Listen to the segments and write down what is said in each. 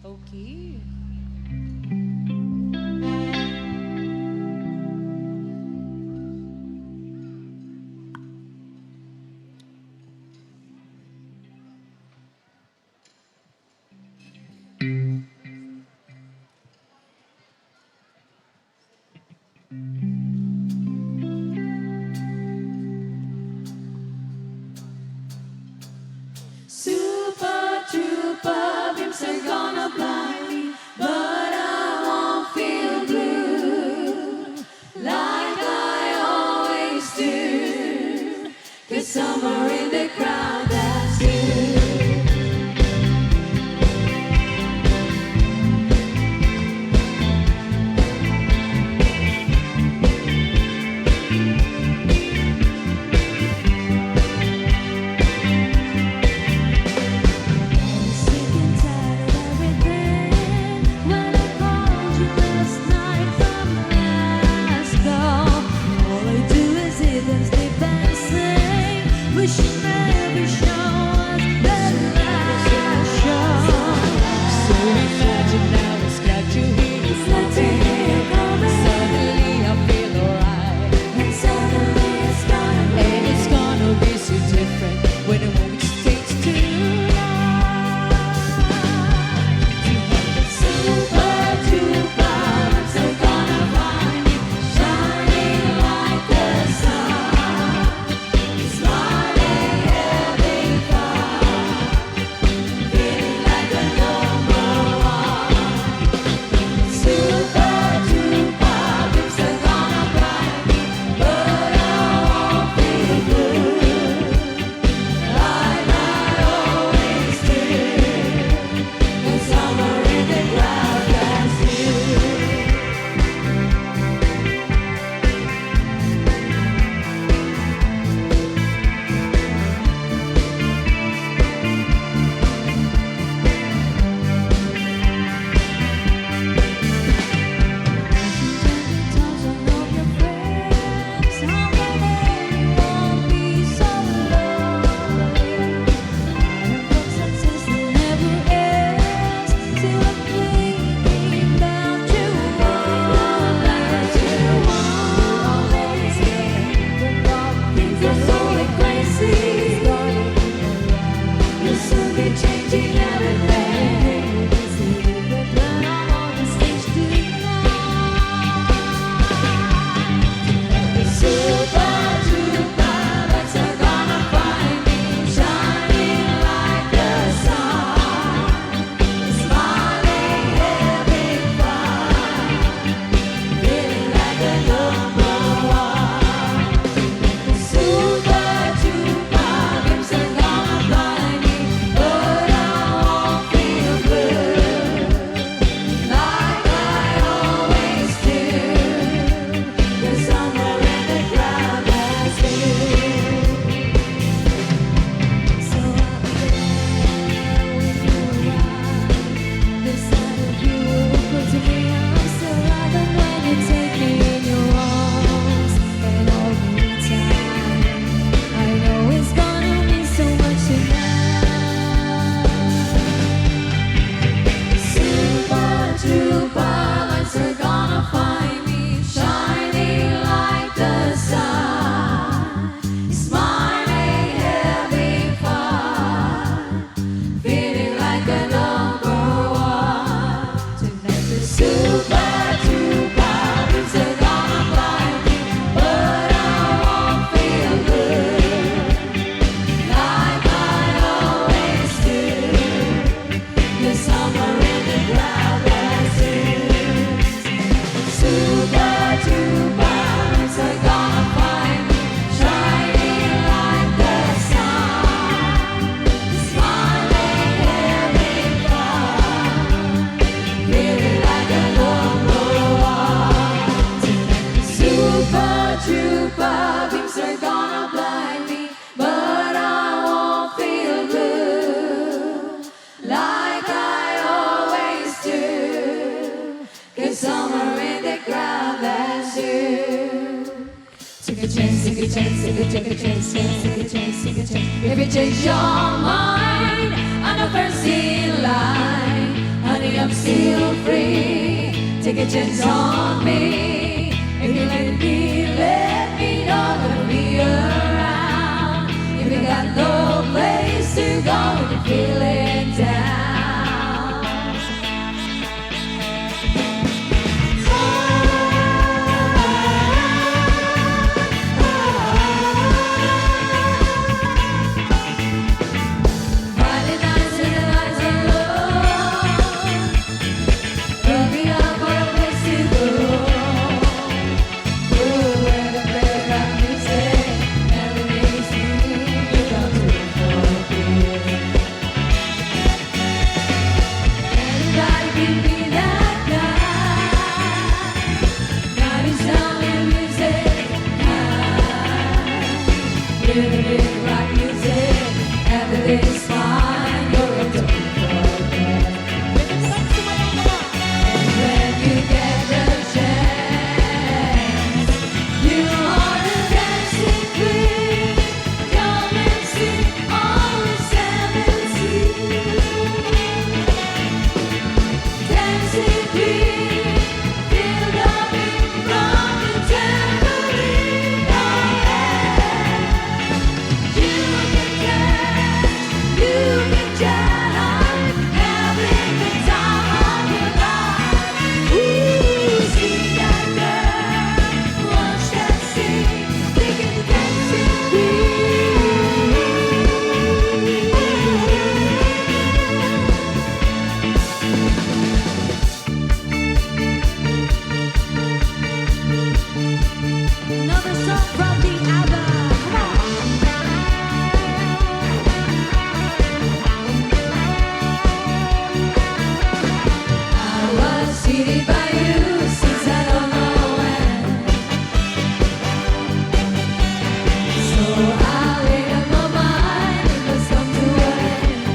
Okay. Super duper dreams are gonna blind me, but I won't feel blue like I always do. 'Cause somewhere in the crowd that's you. If you change your mind, I'm the first in line. Honey, I'm still free. Take a chance on me. If you let me know I'll be around. If you got no place to go when you're feeling down. Friday nights when the lights are low, looking out for a place to go. Where the background music never makes me come to forget. Anybody can be that guy. Now you tell me music high. Really big rock music, everything's fine. You're a don't forget. When you get the chance, you are the dancing queen. Come and see all the 70s. Dancing queen, feel the beat from the tambourine. Oh yeah, you can dance, you can jive, having the time of your life. Ooh, see that girl, watch that scene, thinking the dancing queen. Another song from the album. Come on. I was cheated by you since I don't know when. So I made up my mind it must come to an end.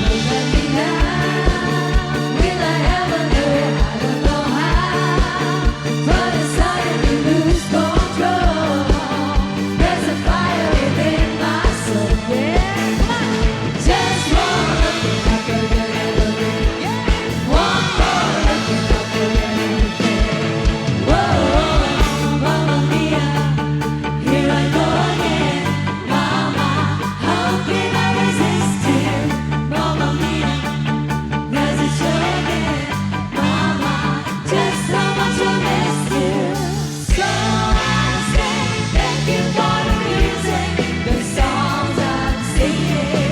But let me down. Will I ever know? I don't know how. But inside you lose control. There's a fire within my soul. Yeah, just one look and I forget everything. One more look and I forget everything. Whoa, Mamma Mia, here I go again. Mama, how can I resist you? Mamma Mia, there's a show again. Mama, just how much I miss you. So I say thank you for the music, the songs I'm singing.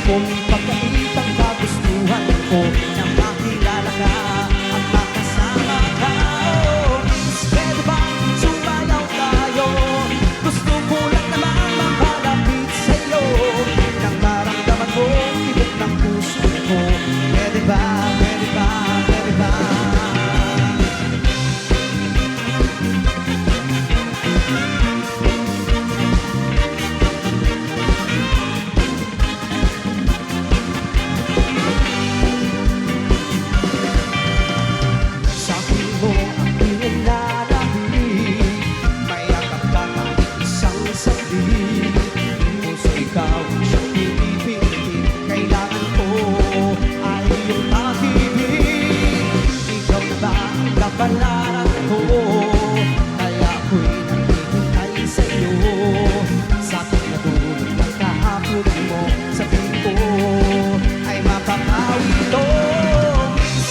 mong ipagkait ang kagustuhan ko na makilala ka at makasama ka. Oh, miss, pwede ba sumayaw tayo? Gusto ko lang naman mapalapit sa'yo nang maramdaman mo tibok ng puso ko. Pwede ba, pwede ba, pwede ba? Sabi mo ang pinananabik, mayakap ka kahit isang saglit. Puso ikaw siyang pinipilit, kailangan ko ay iyong pag-ibig. Ikaw na ba ang kapalaran ko? Kaya ako'y naghihintay sa'yo. Sa pinatulog ng kahapon mo, sabihin ko ay mapapawi ito.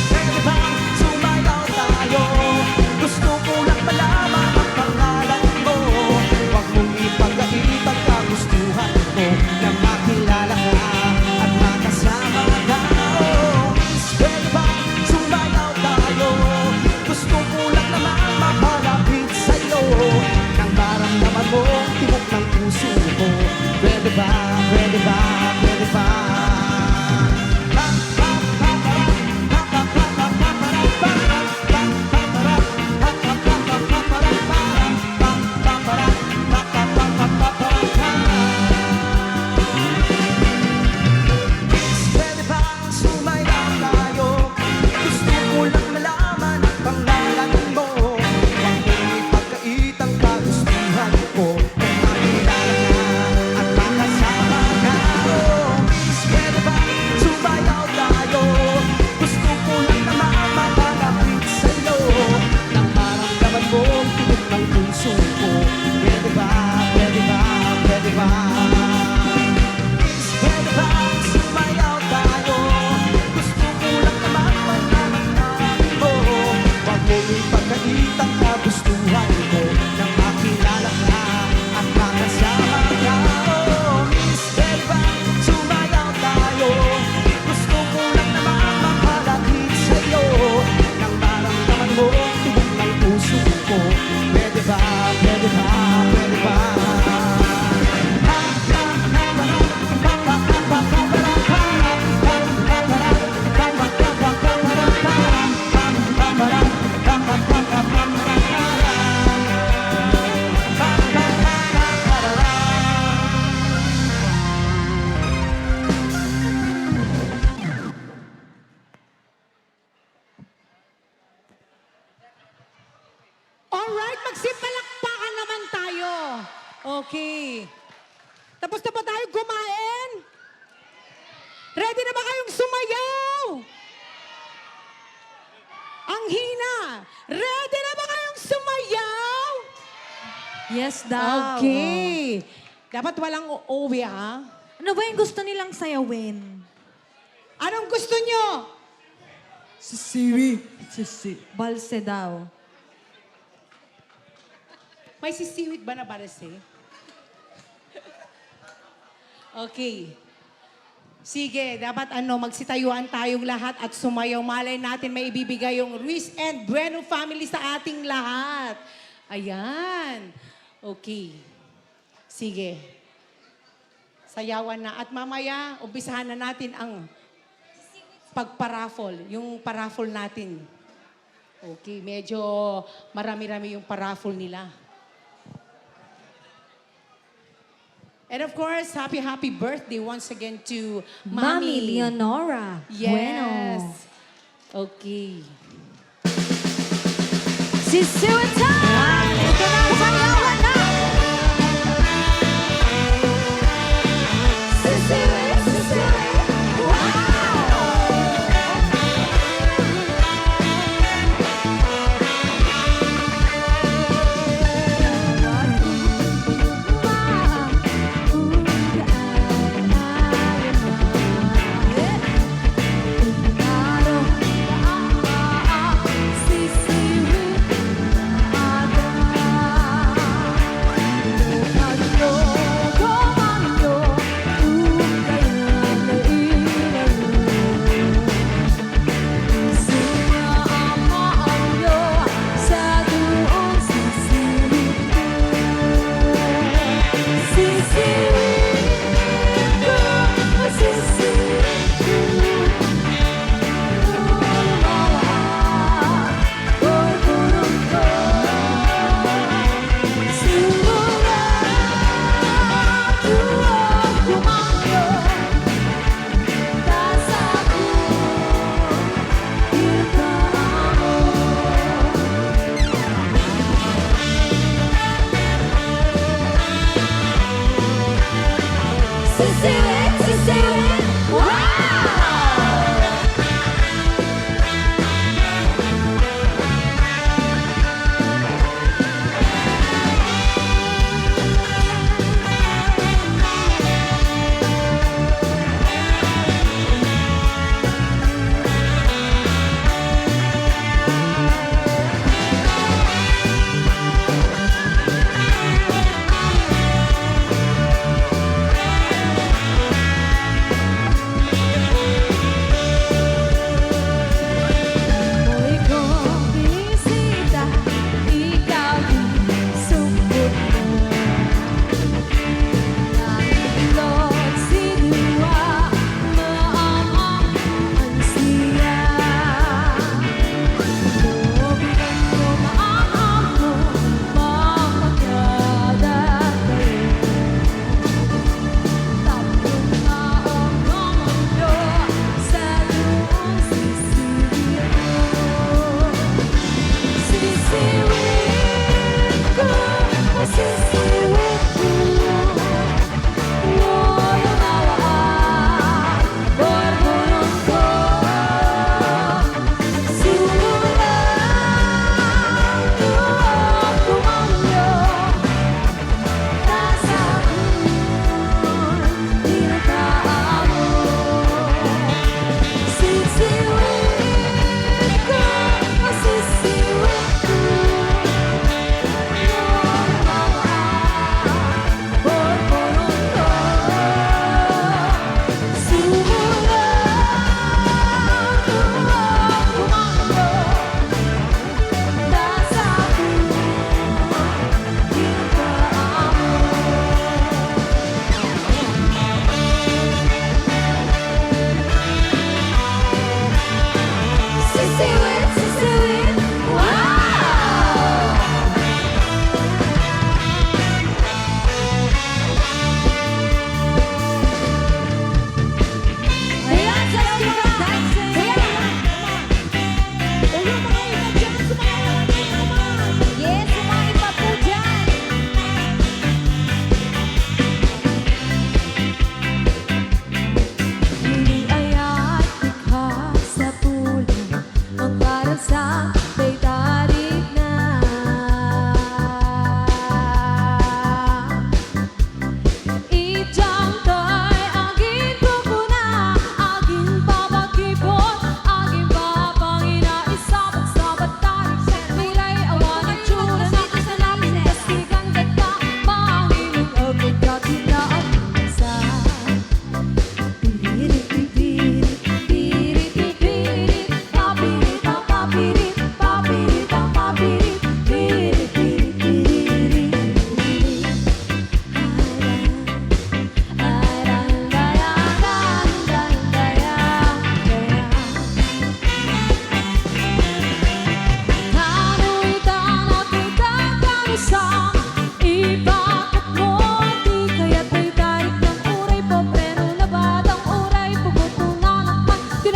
Pwede ba sumayaw tayo? Gusto ko lang malaman ang pangalan mo. Huwag mong ipagkait ang kagustuhan ko na makilala ka at makasama ka. Oh, miss, pwede ba sumayaw tayo? Gusto ko lang naman mapalapit sa'yo nang maramdaman mo tibok ng puso ko. Pwede ba, pwede ba, pwede ba? Pwede ba sumayaw tayo? Gusto ko lang malaman ang pangalan mo. Huwag mong ipagkait ang kagustuhan ko na makilala ka at makasama ka. Oh, miss, pwede ba sumayaw tayo? Gusto ko lang naman mapalapit sa'yo nang maramdaman mo tibok ng puso ko. Pwede ba, pwede ba, pwede ba? Pwede ba sumayaw tayo? Gusto ko lang naman malaman mo. Huwag mong ipagkait ang kagustuhan ko nang makilala ka at makasama ka. Oh, miss, pwede ba sumayaw tayo? Gusto ko lang naman mapalapit sa'yo nang maramdaman mo tibok ng puso ko. Pwede ba, pwede ba, pwede ba? Alright, magsipalakpakan naman tayo. Okay. Tapos na ba tayo kumain? Ready na ba kayong sumayaw? Ang hina. Ready na ba kayong sumayaw? Yes daw. Okay. Dapat walang uuwi, ha? Ano ba yung gusto nilang sayawin? Anong gusto nyo? Balse daw. May sisiwit ba na barase? Okay. Sige, dapat magsitayuan tayong lahat at sumayaw. Malay natin may ibibigay yung Ruiz and Bueno family sa ating lahat. Ayan. Okay. Sige. Sayawan na. At mamaya, umpisahan na natin ang pagparaffle. Yung paraffle natin. Okay, medyo marami-rami yung paraffle nila. And of course, happy birthday once again to Mami Mami. Leonora Yes. Bueno. Okay. Si Sue Time! Ito na ang sayawan na!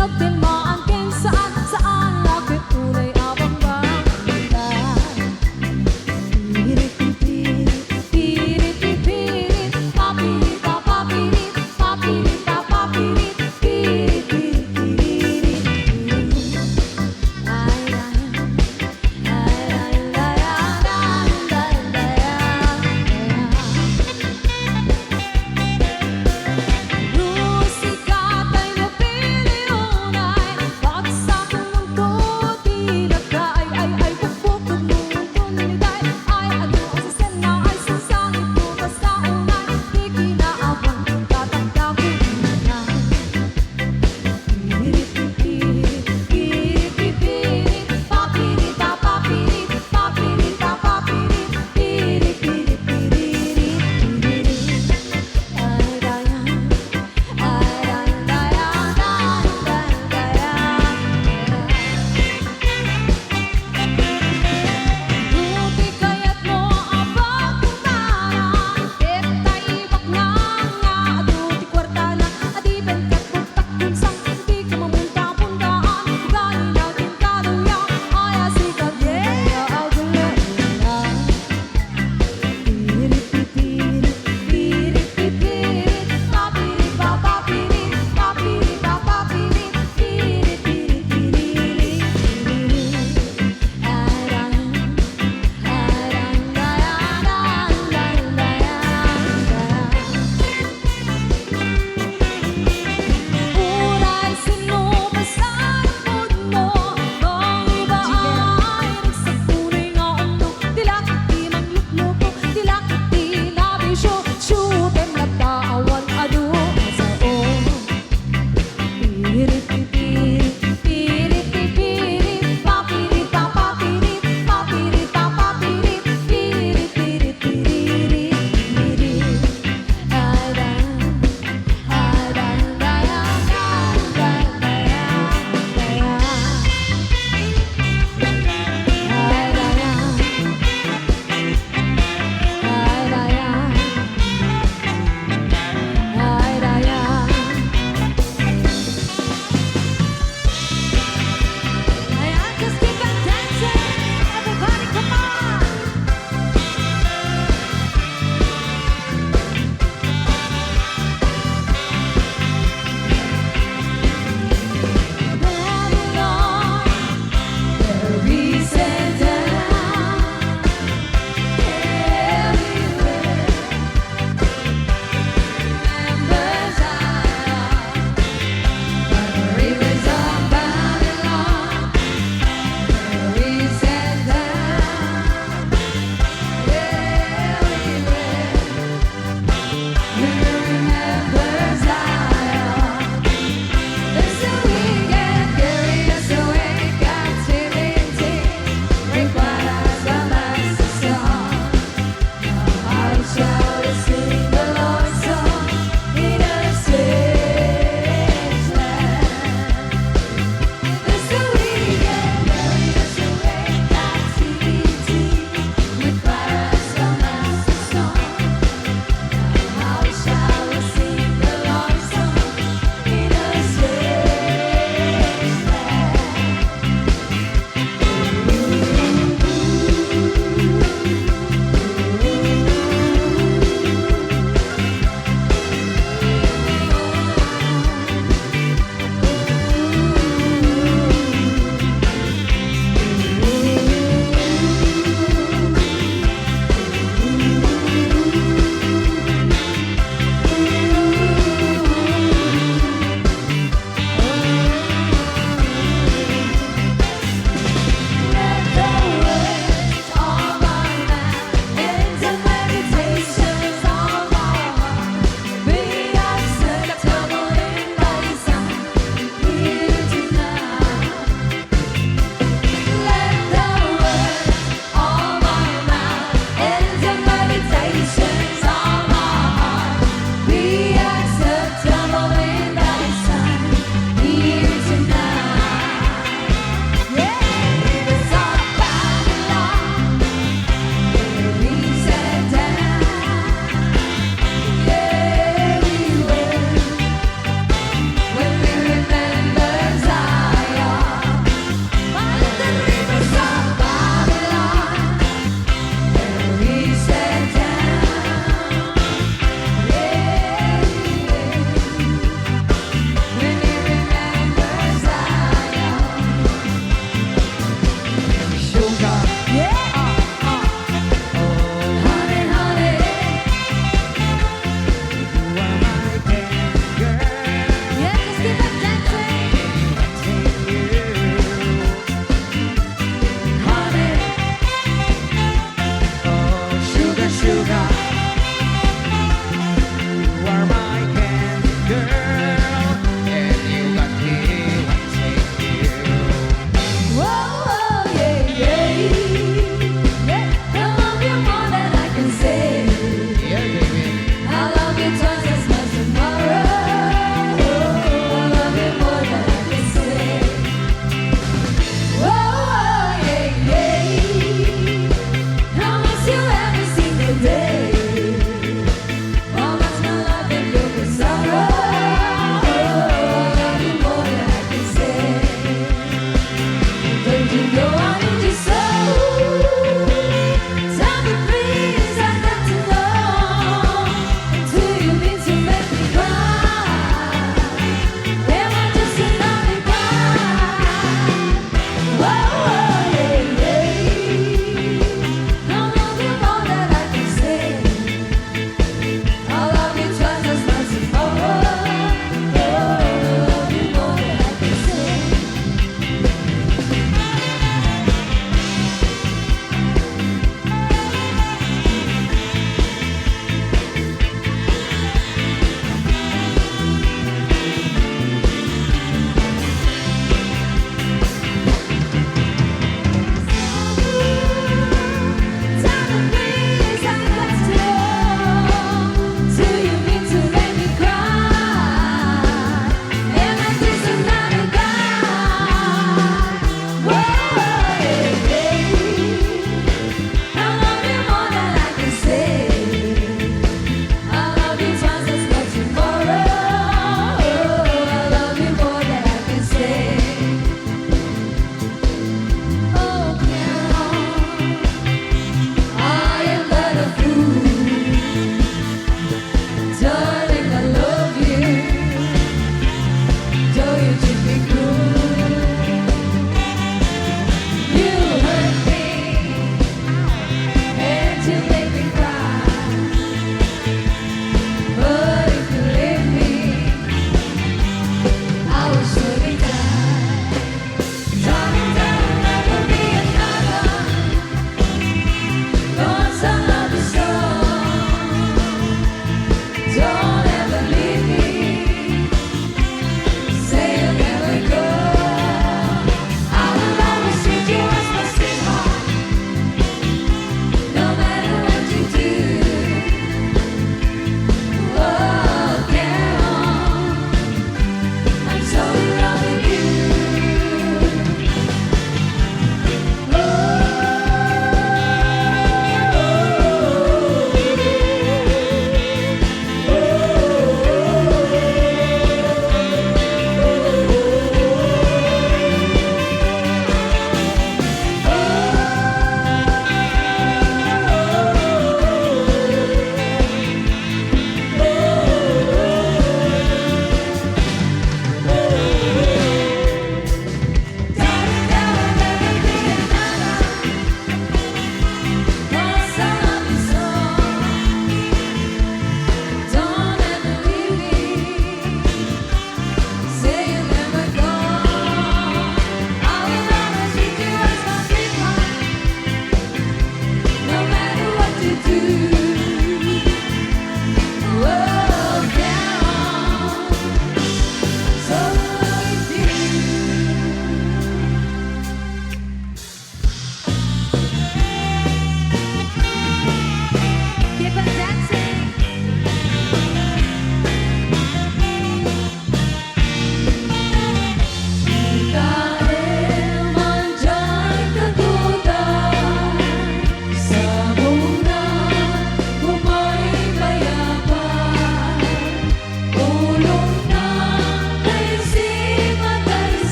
sulok din maangkin saan lakit tunay abang bangkita. Pirit, pirit, pirit, pirit, papirita, papirit, papirita, papirit, pirit, pirit, pirit, pirit. Ay, ay, ay, ay, Musica tayo napili una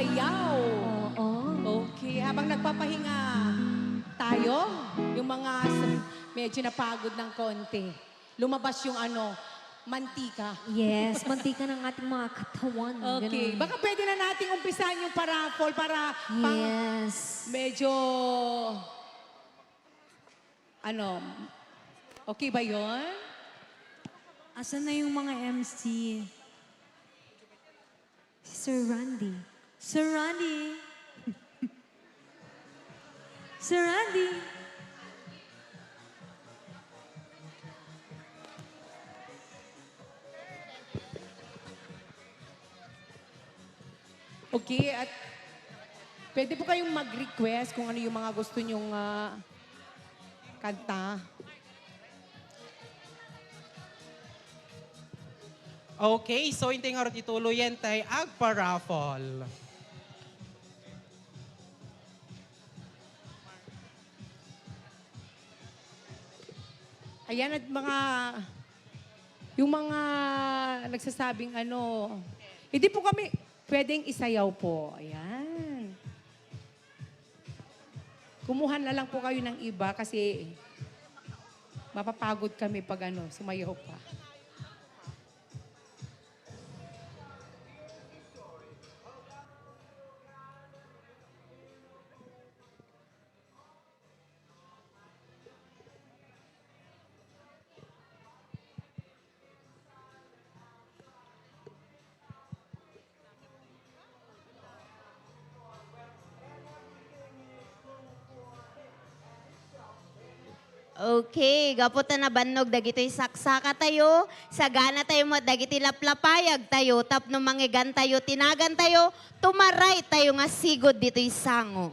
sumayaw. Oo. Okay, habang nagpapahinga tayo, yung mga medyo napagod ng konti, lumabas yung mantika. Yes, mantika ng ating mga katawan. Okay, Ganun. baka pwede na nating umpisahan yung paraffol para pang Yes. medyo, okay ba yon? Asan na yung mga MC? Si Sir Randy. Sir Randy. Sir Randy. Okay, at pwede po kayong mag-request kung ano yung mga gusto nyong kanta. Okay, so hindi nga rin ituluyan tayo agpa-raffle. Ayan at yung mga nagsasabing hindi po kami pwedeng isayaw po. Ayan. Kumuha na lang po kayo ng iba kasi mapapagod kami pag sumayaw pa. Okay, gaputan na bannog dagitoy saksaka tayo, sagana tayo mo dagiti laplapayag tayo, tapno mangigan tayo, tinagan tayo, tumaray tayo nga sigod dito'y sango.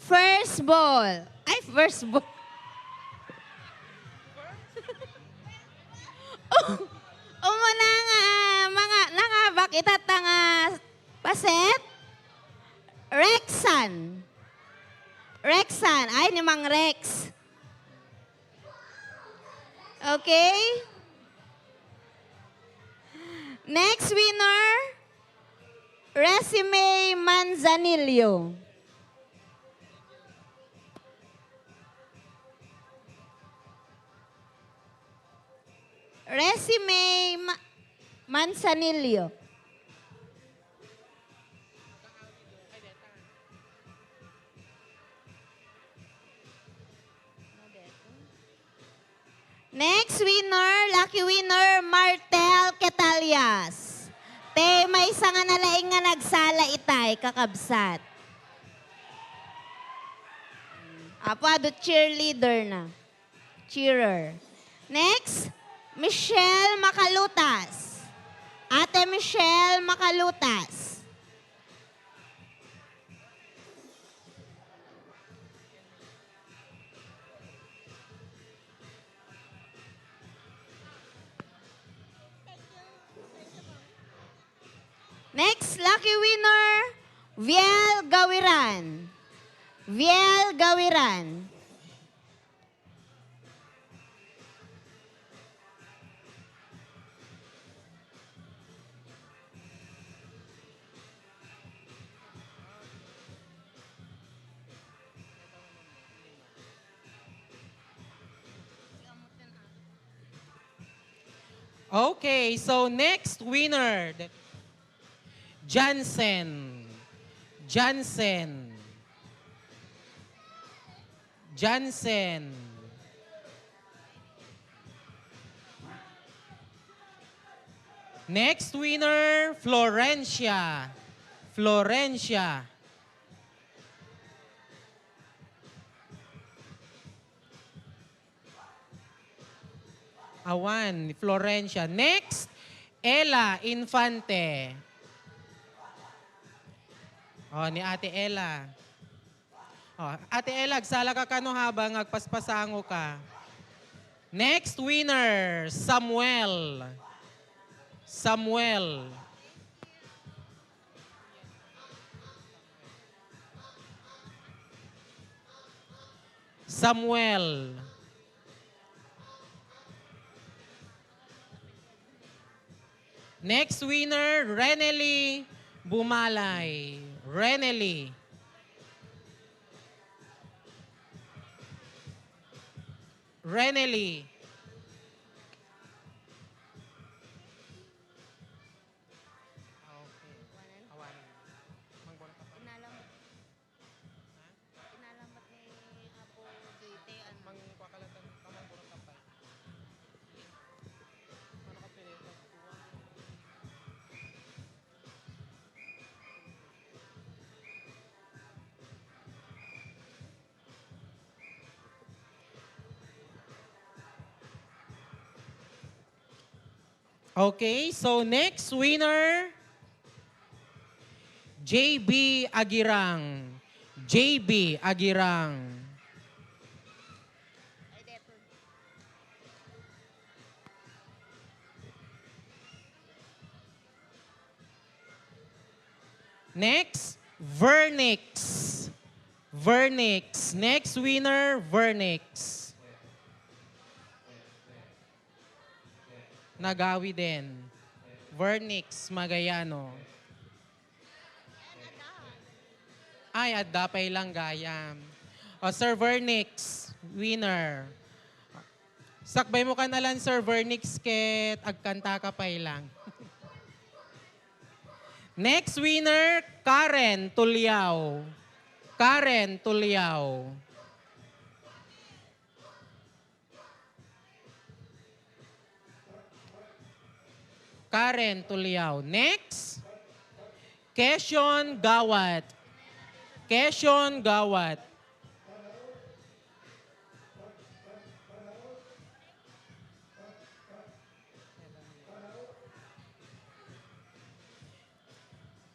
First ball. Ay, first ball. Umuna nga, mga nangabak itat nga paset. Rexan. Rexan. Ay, ni Mang Rex. Okay? Next winner, Resume Manzanillo. Resume Manzanillo. Next winner, lucky winner, Martel Ketalias. Te, may isa nga nalaing nga nagsala itay, kakabsat. Apo, ado cheerleader na. Cheerer. Next, Michelle Makalutas. Ate Michelle Makalutas. Next, lucky winner, Viel Gawiran. Viel Gawiran. Okay, so next winner, Jansen. Jansen. Jansen. Next winner, Florencia. Florencia. Awan, Florencia. Next, Ella Infante. Oh, ni Ate Ella. Oh, Ate Ella, agsala ka kano habang agpaspasango ka. Next winner, Samuel. Samuel. Samuel. Next winner, Renely Bumalay. Renely. Renely. Okay, so next winner, JB Agirang. JB Agirang. Next, Vernix. Vernix. Next winner, Vernix. Nagawi din. Vernix Magayano. Ay, at dapay lang gayam. O, Sir Vernix, winner. Sakbay mo ka na lang, Sir Vernix, ket agkanta ka pay lang. Next winner, Karen Tuliao. Karen Tuliao. Karen Tuliao. Next, Quezon Gawat. Quezon Gawat.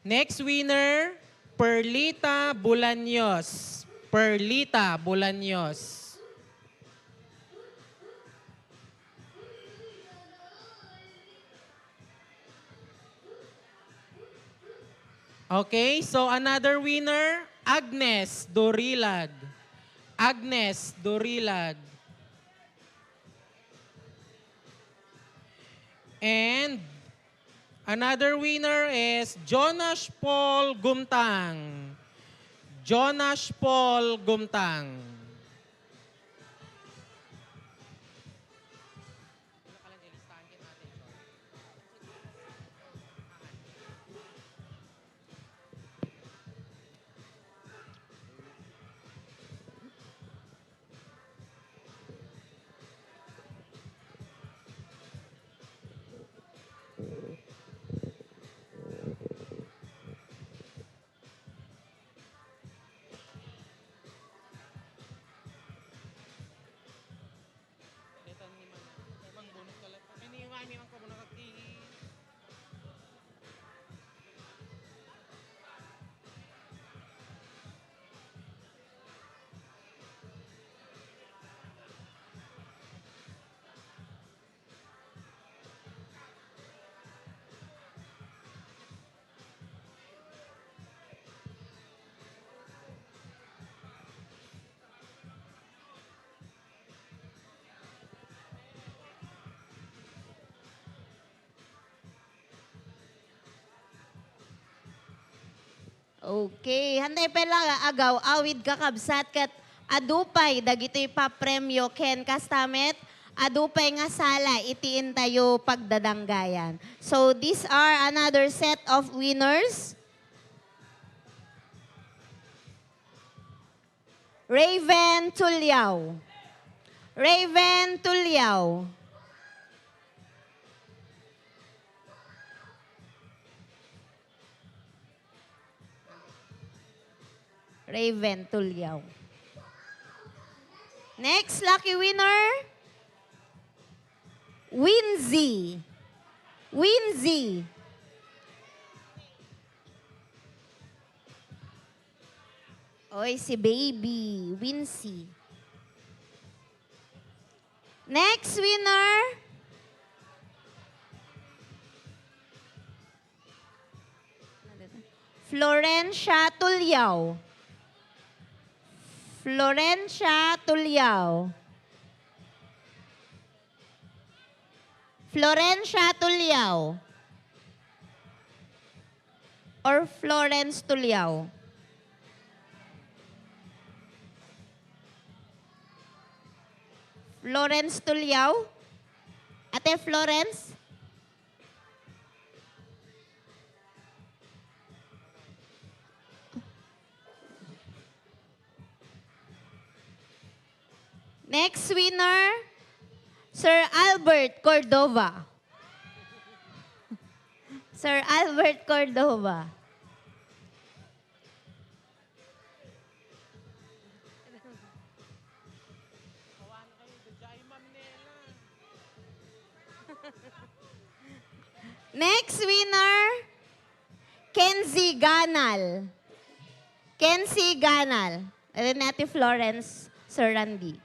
Next winner, Perlita Bulaños. Perlita Bulaños. Okay, so another winner, Agnes Dorilag. Agnes Dorilag. And another winner is Jonas Paul Gumtang. Jonas Paul Gumtang. Okay, hantay pala agaw awid kakabsat kat adupay dagitoy pa premyo ken kastamet adupay nga sala itiin tayo pagdadanggayan. So these are another set of winners. Raven Tulyao. Raven Tulyao. Raven Tulyao. Next lucky winner, Winzy. Winzy. Oy, si baby. Wincy. Next winner, Florencia Tulyao. Florencia Tulyao. Florencia Tulyao. or Florence Tuliao? Florence Tuliao? Ate Florence? Next winner, Sir Albert Cordova. Sir Albert Cordova. Next winner, Kenzie Ganal. Kenzie Ganal. Ito natin Florence, Sir Randy.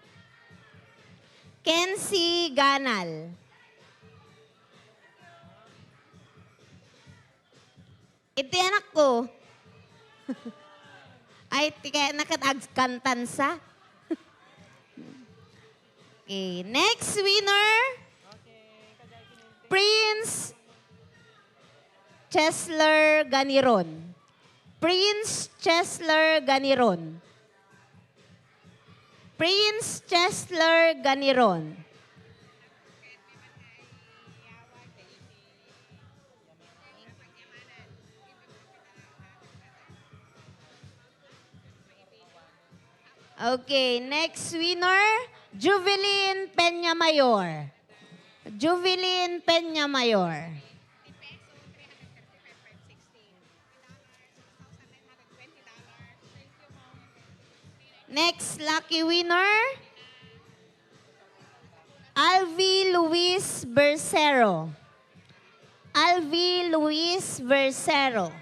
Kenzie Ganal. Ito yung anak ko. Ay, kaya nakatagkantansa. Okay, next winner, Prince Chesler Ganiron. Prince Chesler Ganiron. Prince Chesler Ganiron. Okay, next winner, Juvelin Peñamayor. Juvelin Peñamayor. Next lucky winner, Alvi Luis Bercero. Alvi Luis Bercero.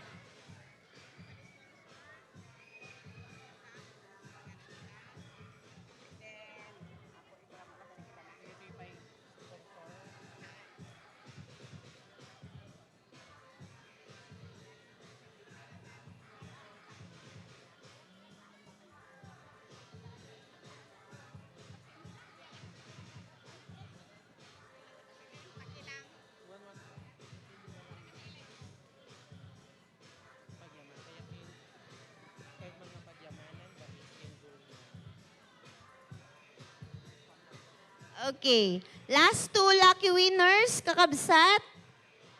Okay. Last two lucky winners, kakabsat.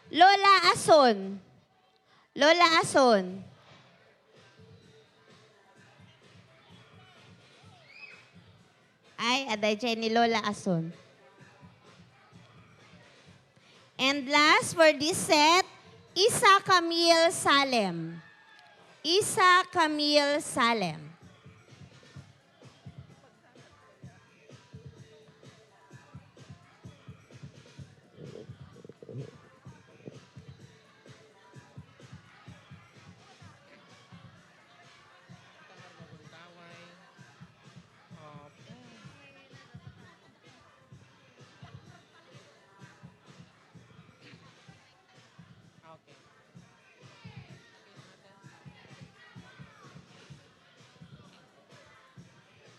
Lola Ason. Lola Ason. Ay, aday dyan ni Lola Ason. And last for this set, Isa Camille Salem. Isa Camille Salem.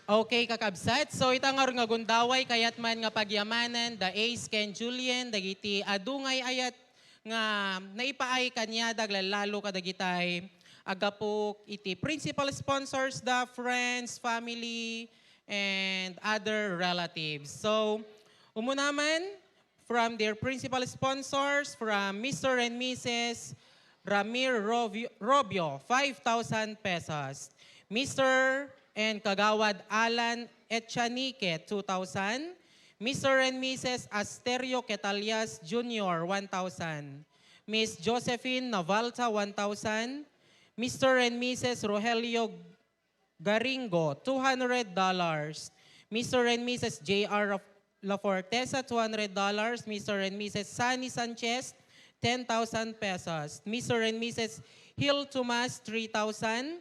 Okay, kakabsat. So itangar nga gundaway kayat man nga pagyamanan, the Ace Ken Julian, dagiti adungay ayat nga naipaay kanya daglalalo kadagitay agapok iti principal sponsors, the friends, family, and other relatives. So umunaman from their principal sponsors, from Mr. and Mrs. Ramir Robio, 5,000 pesos. Mr. and Kagawad Alan Echanique, 2,000. Mr. and Mrs. Asterio Quetalias Jr., 1,000. Miss Josephine Navalta, 1,000. Mr. and Mrs. Rogelio Garingo, $200. Mr. and Mrs. J.R. La Fortesa, $200. Mr. and Mrs. Sunny Sanchez, 10,000 pesos. Mr. and Mrs. Hill Tomas, 3,000.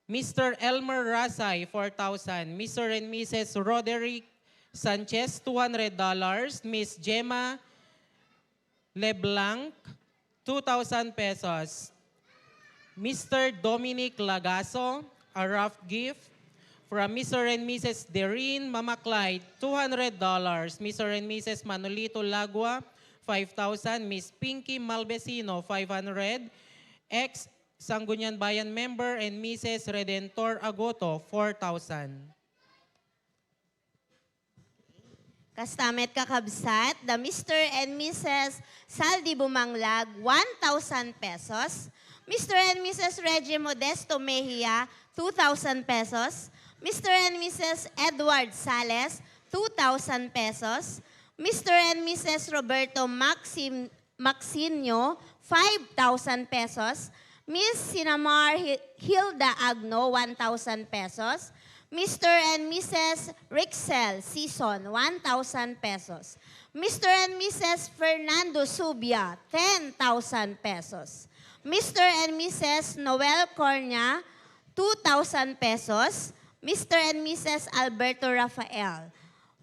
Mr. Elmer Rasay, 4,000. Mr. and Mrs. Roderick Sanchez, $200. Miss Gemma LeBlanc, 2,000 pesos. Mr. Dominic Lagaso, a rough gift from Mr. and Mrs. Dereen Mamaklay, $200. Mr. and Mrs. Manolito Lagua, 5,000. Miss Pinky Malvesino, 500. ex Sangguniang Bayan member and Mrs. Redentor Agoto, 4,000. Kastamet kakabsat, the Mr. and Mrs. Saldi Bumanglag, 1,000 pesos. Mr. and Mrs. Reggie Modesto Mejia, 2,000 pesos. Mr. and Mrs. Edward Sales, 2,000 pesos. Mr. and Mrs. Roberto Maxinio, 5,000 pesos. Miss Sinamar Hilda Agno, 1,000 pesos. Mr. and Mrs. Rixel Season, 1,000 pesos. Mr. and Mrs. Fernando Subia, 10,000 pesos. Mr. and Mrs. Noel Cornia, 2,000 pesos. Mr. and Mrs. Alberto Rafael,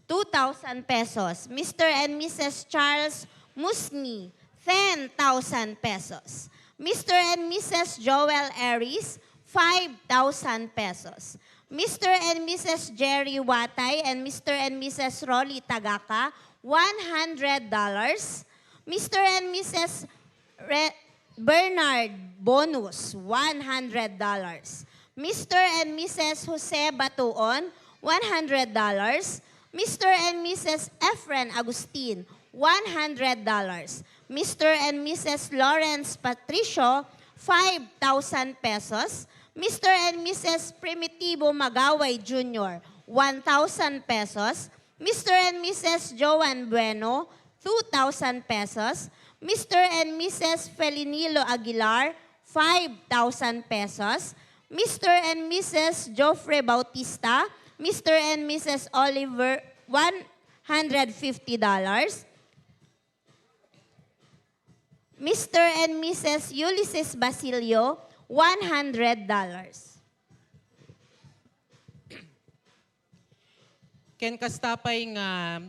2,000 pesos. Mr. and Mrs. Charles Musni, 10,000 pesos. Mr. and Mrs. Joel Aries, 5,000 pesos. Mr. and Mrs. Jerry Watay and Mr. and Mrs. Rolly Tagaka, $100. Mr. and Mrs. Bernard Bonus, $100. Mr. and Mrs. Jose Batuon, $100. Mr. and Mrs. Efren Agustin, $100. Mr. and Mrs. Lawrence Patricio, 5,000 pesos. Mr. and Mrs. Primitivo Magaway Jr., 1,000 pesos. Mr. and Mrs. Joan Bueno, 2,000 pesos. Mr. and Mrs. Felinilo Aguilar, 5,000 pesos. Mr. and Mrs. Joffrey Bautista, Mr. and Mrs. Oliver, $150. Mr. and Mrs. Ulysses Basilio, $100. Ken kastapay nga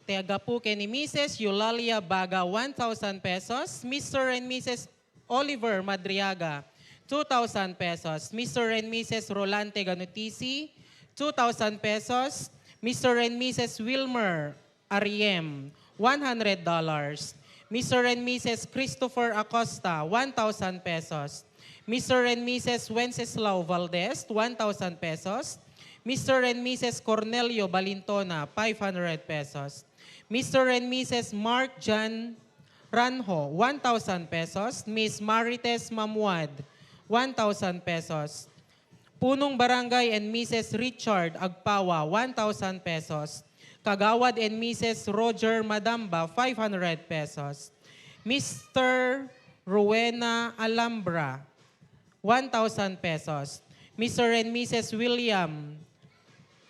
tiaga po ken ni Mrs. Eulalia Baga, 1,000 pesos. Mr. and Mrs. Oliver Madriaga, 2,000 pesos. Mr. and Mrs. Rolante Ganutisi, 2,000 pesos. Mr. and Mrs. Wilmer Ariem, $100. Mr. and Mrs. Christopher Acosta, 1,000 pesos. Mr. and Mrs. Wenceslao Valdez, 1,000 pesos. Mr. and Mrs. Cornelio Balintona, 500 pesos. Mr. and Mrs. Mark John Ranjo, 1,000 pesos. Miss Marites Mamuad, 1,000 pesos. Punong Barangay and Mrs. Richard Agpawa, 1,000 pesos. Kagawad and Mrs. Roger Madamba, 500 pesos. Mr. Rowena Alhambra, 1,000 pesos. Mr. and Mrs. William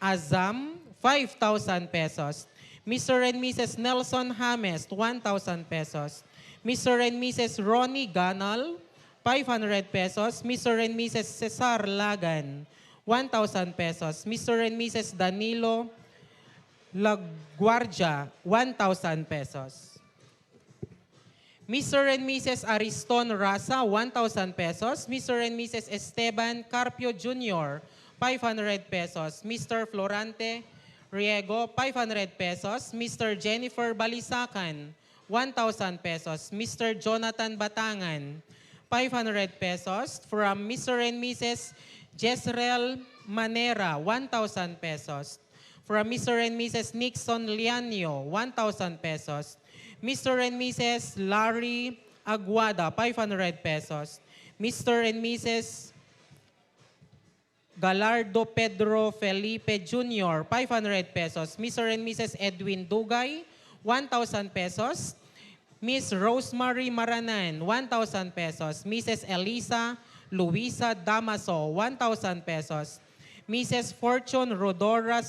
Azam, 5,000 pesos. Mr. and Mrs. Nelson James, 1,000 pesos. Mr. and Mrs. Ronnie Ganal, 500 pesos. Mr. and Mrs. Cesar Lagan, 1,000 pesos. Mr. and Mrs. Danilo Laguardia, 1,000 pesos. Mr. and Mrs. Ariston Rasa, 1,000 pesos. Mr. and Mrs. Esteban Carpio Jr., 500 pesos. Mr. Florante Riego, 500 pesos. Mr. Jennifer Balisacan, 1,000 pesos. Mr. Jonathan Batangan, 500 pesos. From Mr. and Mrs. Jezreel Manera, 1,000 pesos. From Mr. and Mrs. Nixon Lianio, 1,000 pesos. Mr. and Mrs. Larry Aguada, 500 pesos. Mr. and Mrs. Galardo Pedro Felipe Jr., 500 pesos. Mr. and Mrs. Edwin Dugay, 1,000 pesos. Miss Rosemary Maranan, 1,000 pesos. Mrs. Elisa Luisa Damaso, 1,000 pesos. Mrs. Fortune Rodora